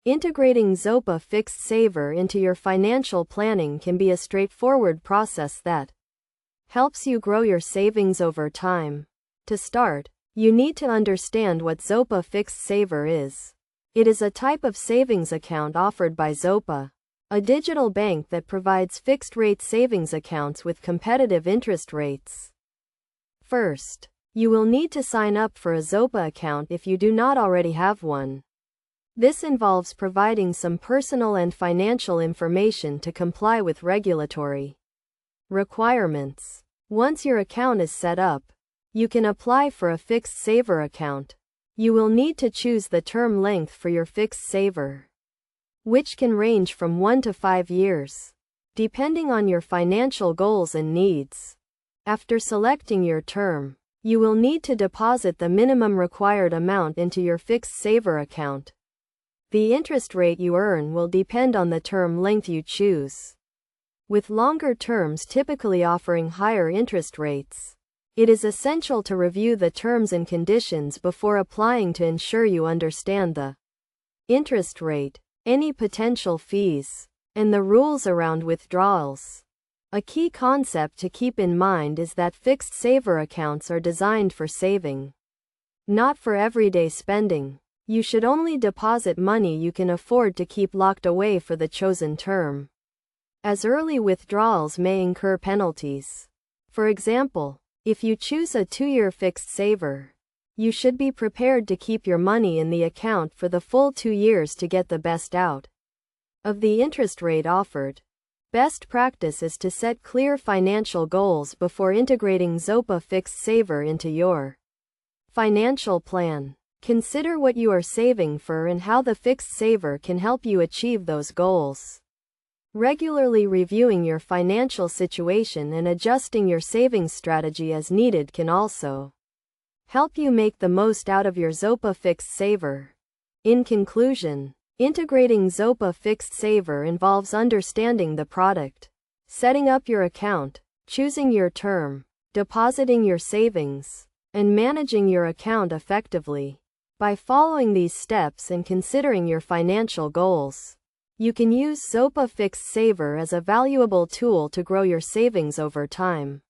Integrating Zopa Fixed Saver into your financial planning can be a straightforward process that helps you grow your savings over time. To start, you need to understand what Zopa Fixed Saver is. It is a type of savings account offered by Zopa, a digital bank that provides fixed-rate savings accounts with competitive interest rates. First, you will need to sign up for a Zopa account if you do not already have one. This involves providing some personal and financial information to comply with regulatory requirements. Once your account is set up, you can apply for a fixed saver account. You will need to choose the term length for your fixed saver, which can range from 1 to 5 years, depending on your financial goals and needs. After selecting your term, you will need to deposit the minimum required amount into your fixed saver account. The interest rate you earn will depend on the term length you choose, with longer terms typically offering higher interest rates. It is essential to review the terms and conditions before applying to ensure you understand the interest rate, any potential fees, and the rules around withdrawals. A key concept to keep in mind is that fixed saver accounts are designed for saving, not for everyday spending. You should only deposit money you can afford to keep locked away for the chosen term, as early withdrawals may incur penalties. For example, if you choose a 2-year fixed saver, you should be prepared to keep your money in the account for the full 2 years to get the best out of the interest rate offered. Best practice is to set clear financial goals before integrating Zopa Fixed Saver into your financial plan. Consider what you are saving for and how the fixed saver can help you achieve those goals. Regularly reviewing your financial situation and adjusting your savings strategy as needed can also help you make the most out of your Zopa Fixed Saver. In conclusion, integrating Zopa Fixed Saver involves understanding the product, setting up your account, choosing your term, depositing your savings, and managing your account effectively. By following these steps and considering your financial goals, you can use Zopa Fixed Saver as a valuable tool to grow your savings over time.